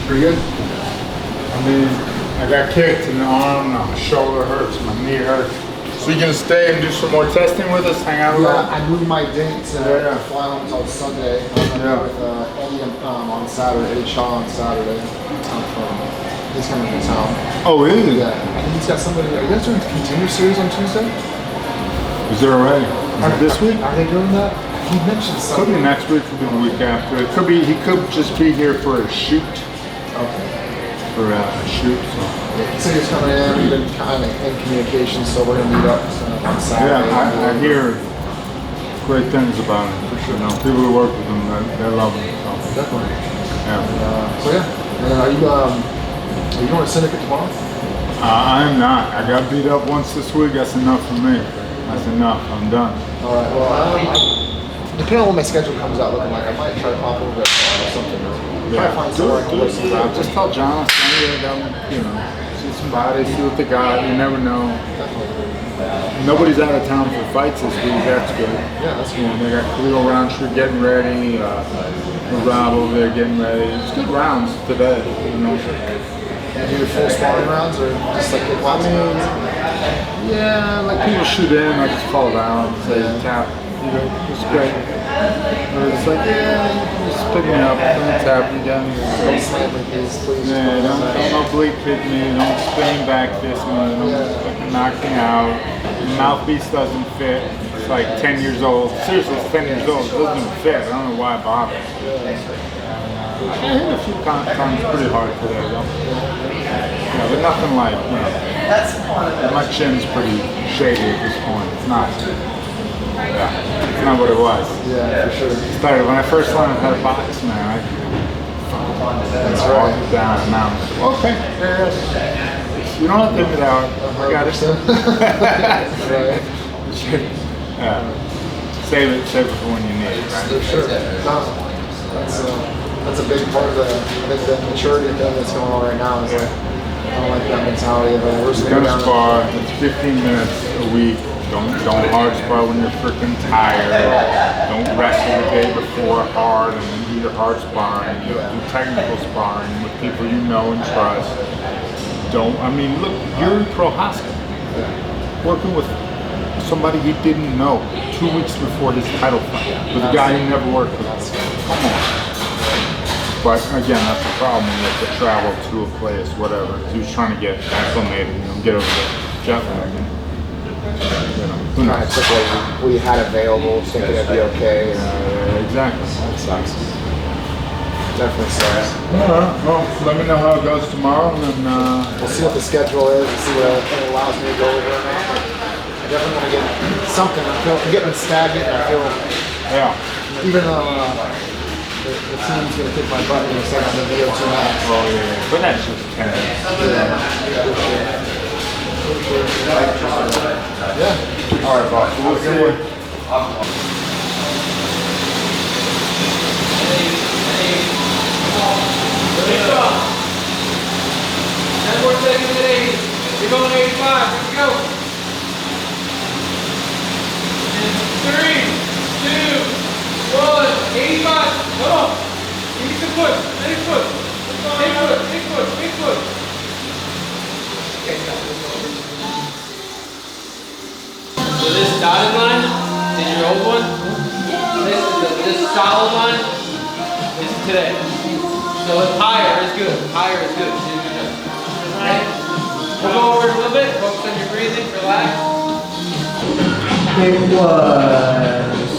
Pretty good. I mean, I got kicked in the arm, my shoulder hurts, my knee hurts. So you gonna stay and do some more testing with us, hang out a little? Yeah, I moved my date to fly home until Sunday. I'm gonna be with Eddie on Saturday, Eddie Shaw on Saturday. He's coming to town. Oh, really? Yeah. And he's got somebody, are you guys doing a Contender Series on Tuesday? Is there already? Is it this week? Are they doing that? He mentioned something. Could be next week, could be the week after. It could be, he could just be here for a shoot. Okay. For a shoot, so. He said he's coming in, we've been kind of in communication, so we're gonna meet up on Saturday. Yeah, I hear great things about him. For sure. You know, people who work with him, they love him. So. Definitely. Yeah. So yeah, and are you going to Syndicate tomorrow? I'm not. I got beat up once this week. That's enough for me. That's enough. I'm done. All right. Well, depending on what my schedule comes out looking like, I might try to pop over or something. Yeah. Find somewhere I can listen to. Just tell John, you know, see somebody, see what they got. You never know. Nobody's out of town for fights this week. That's good. Yeah, that's good. They got Cleo Roundtree getting ready. Rob over there getting ready. It's good rounds today. You know. Do your full sparring rounds or just like kickboxing rounds? Yeah, like people shoot in, I just call it out, say tap, you know, it's great. Or it's like, yeah, just pick me up, don't tap me down. Don't slam me, please. Yeah, don't oblique kick me, don't spin back fist me, don't fucking knock me out. The mouthpiece doesn't fit. It's like 10 years old. Seriously, it's 10 years old. It doesn't even fit. I don't know why it bothers. I hit a few times pretty hard today, though. Yeah, but nothing like, you know, my chin's pretty shady at this point. It's not. Yeah, it's not what it was. Yeah, for sure. Started when I first learned how to box, man. That's right. Down, and now I'm like, okay, yeah. You don't have to give me that one. I got it. Right. Yeah. Save it for when you need it, right? For sure. No, that's a big part of the maturity thing that's going on right now. Is I don't like that mentality of we're gonna spar. It's 15 minutes a week. Don't hard spar when you're freaking tired. Don't wrestle the day before hard and then do your hard sparring. Do technical sparring with people you know and trust. I mean, look, Yuri Prohaska working with somebody he didn't know 2 weeks before his title fight with a guy he never worked with. Come on. But again, that's the problem when you have to travel to a place, whatever. He was trying to get acclimated, you know, get over the jet lag. You know, who knows? Took what we had available, thinking it'd be okay. Exactly. That sucks. Definitely sucks. Alright, well, let me know how it goes tomorrow, and then we'll see what the schedule is, and see what it allows me to go over or not. I definitely want to get something. I'm getting stagnant, and I feel, even though the team's going to kick my butt in a second on the video tonight. Oh yeah, but that's just tennis. Yeah. Alright, boss. We'll see you. 10 more seconds at 80. You're going 85. Here we go. And 3, 2, 1, 85. Come on. Give me some push. Big push. Big push. Big push. Big push. So this dotted line is your old one. This solid line is today. So higher is good. Higher is good. Right? We'll go over it a little bit. Focus on your breathing. Relax. It was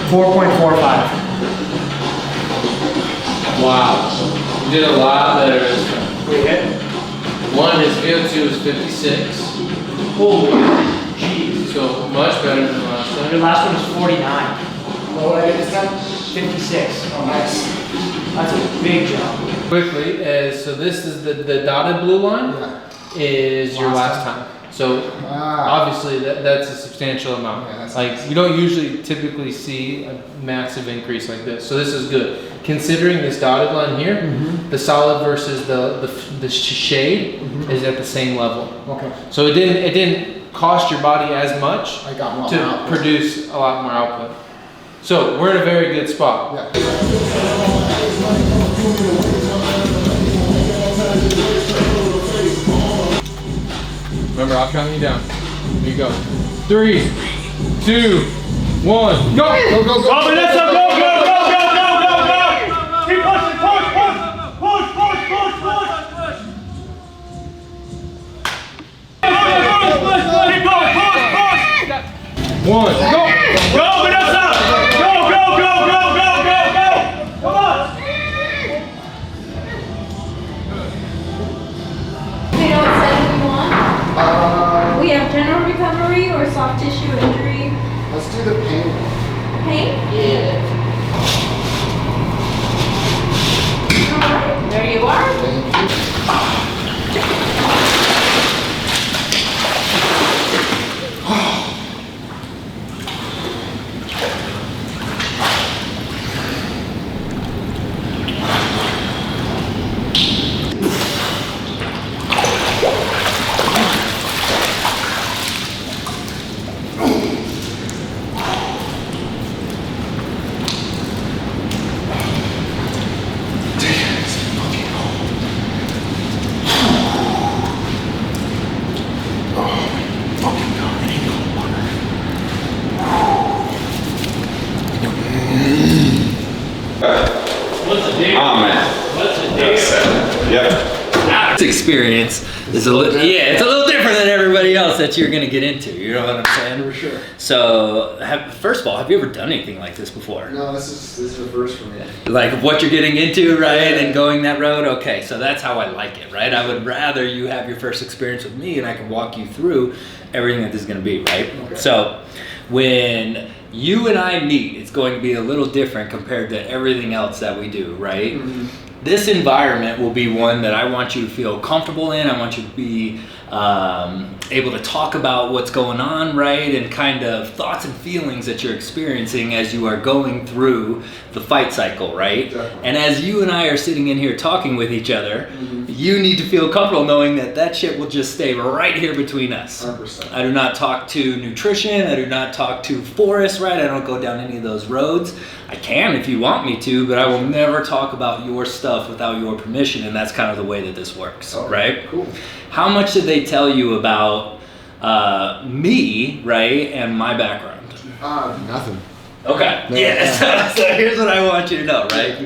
4.45. Wow. You did a lot better this time. We hit. One, his VO2 is 56. Holy jeez. So much better than the last time. Your last one was 49. What did I get this time? 56. Oh, nice. That's a big jump. Quickly, so this is the dotted blue line is your last time. So obviously that's a substantial amount. Yeah, that's like nice. you don't usually typically see a massive increase like this. So this is good. Considering this dotted line here, the solid versus the shade is at the same level. Okay. So it didn't cost your body as much I got more to output. produce a lot more output. So we're in a very good spot. Yeah. Remember, I'll count you down. Here you go. 3, 2, 1, go! Go, go, go! Oh, Vanessa, go, go, go, go, go, go, go! Keep pushing, push, push! Push, push, push, push! Push, push, push! Keep going, push, push! 1, go! Go, Vanessa! Go, go, go, go, go, go, go! Come on! You know what setting we want? We have general recovery or soft tissue injury. Let's do the pain. Pain? Yeah. Alright, there you are. Thank you. This experience is it's a little different than everybody else that you're gonna get into. You know what I'm saying? For sure. So, first of all, have you ever done anything like this before? No, this is the first for me. Like what you're getting into, right? And going that road? Okay, so that's how I like it, right? I would rather you have your first experience with me and I can walk you through everything that this is gonna be, right? Okay. So, when you and I meet, it's going to be a little different compared to everything else that we do, right? Mm-hmm. This environment will be one that I want you to feel comfortable in. I want you to be able to talk about what's going on, right? And kind of thoughts and feelings that you're experiencing as you are going through the fight cycle, right? Definitely. And as you and I are sitting in here talking with each other, you need to feel comfortable knowing that that shit will just stay right here between us. 100%. I do not talk to nutrition. I do not talk to Forrest, right? I don't go down any of those roads. I can if you want me to, but I will never talk about your stuff without your permission, and that's kind of the way that this works, right? Cool. How much did they tell you about me, right, and my background? Nothing. Okay. Yeah. So here's what I want you to know, right?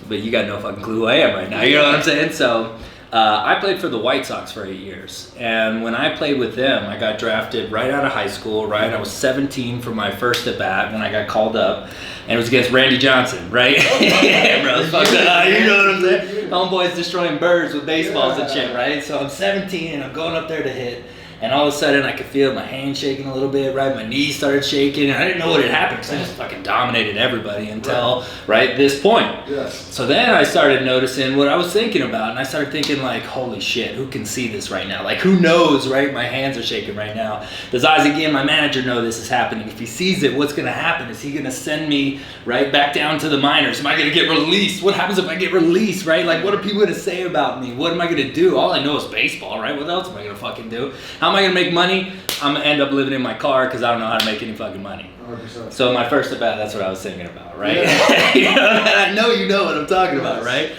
But you got no fucking clue who I am right now. You know what I'm saying? So I played for the White Sox for 8 years. And when I played with them, I got drafted right out of high school, right? I was 17 for my first at bat when I got called up. And it was against Randy Johnson, right? Yeah, bro. Fuck that. You know what I'm saying? Homeboys destroying birds with baseballs and shit, right? So I'm 17 and I'm going up there to hit. And all of a sudden I could feel my hand shaking a little bit, right? My knees started shaking, and I didn't know what had happened because I just fucking dominated everybody until, right, this point. Yes. So then I started noticing what I was thinking about, and I started thinking like, holy shit, who can see this right now? Like, who knows, right? My hands are shaking right now. Does Isaac, my manager, know this is happening? If he sees it, what's gonna happen? Is he gonna send me, right, back down to the minors? Am I gonna get released? What happens if I get released, right? Like, what are people gonna say about me? What am I gonna do? All I know is baseball, right? What else am I gonna fucking do? How am I gonna make money? I'm gonna end up living in my car because I don't know how to make any fucking money. 100%. So my first at bat, that's what I was thinking about, right? Yeah. You know, and I know you know what I'm talking about, right?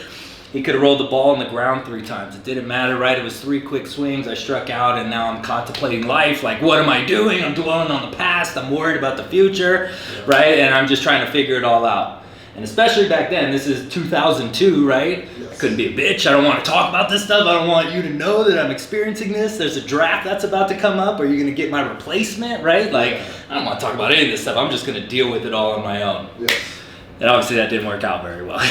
He could have rolled the ball on the ground 3 times. It didn't matter, right? It was 3 quick swings. I struck out, and now I'm contemplating life. Like, what am I doing? I'm dwelling on the past. I'm worried about the future, right? And I'm just trying to figure it all out. And especially back then, this is 2002, right? I couldn't be a bitch. I don't want to talk about this stuff. I don't want you to know that I'm experiencing this. There's a draft that's about to come up. Are you going to get my replacement, right? Like, I don't want to talk about any of this stuff. I'm just going to deal with it all on my own. Yes. And obviously that didn't work out very well.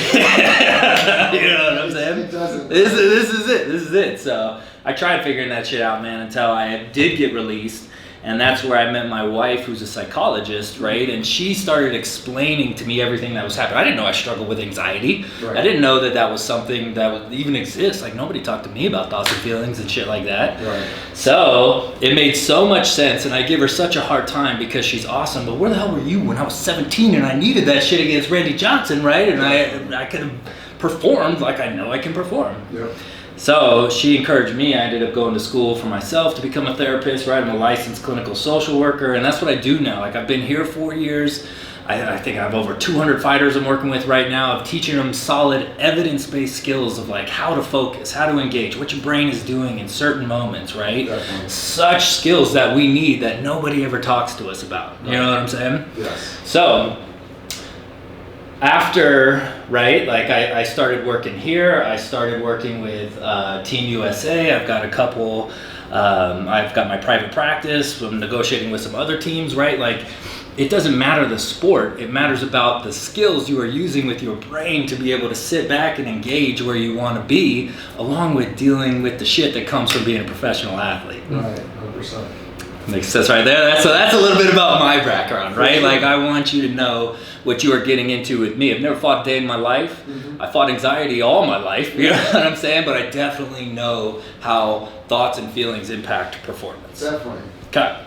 You know what I'm saying? It doesn't. This is it. So I tried figuring that shit out, man, until I did get released. And that's where I met my wife, who's a psychologist, right? And she started explaining to me everything that was happening. I didn't know I struggled with anxiety. Right. I didn't know that that was something that would even exist. Like, nobody talked to me about thoughts and feelings and shit like that. Right. So it made so much sense, and I give her such a hard time because she's awesome. But where the hell were you when I was 17 and I needed that shit against Randy Johnson, right? And I could have performed like I know I can perform. Yep. So she encouraged me. I ended up going to school for myself to become a therapist, right? I'm a licensed clinical social worker, and that's what I do now. Like, I've been here 4 years. I think I have over 200 fighters I'm working with right now of teaching them solid evidence-based skills of like how to focus, how to engage, what your brain is doing in certain moments, right? Definitely. Such skills that we need that nobody ever talks to us about. You know what I'm saying? Yes. So after, right, like I started working here, I started working with Team USA. I've got a couple, I've got my private practice. I'm negotiating with some other teams, right? Like, it doesn't matter the sport, it matters about the skills you are using with your brain to be able to sit back and engage where you want to be, along with dealing with the shit that comes from being a professional athlete. Right, 100%. Makes sense right there. So that's a little bit about my background, right? Like, I want you to know what you are getting into with me. I've never fought a day in my life. I fought anxiety all my life, you know what I'm saying? But I definitely know how thoughts and feelings impact performance. Definitely. Okay.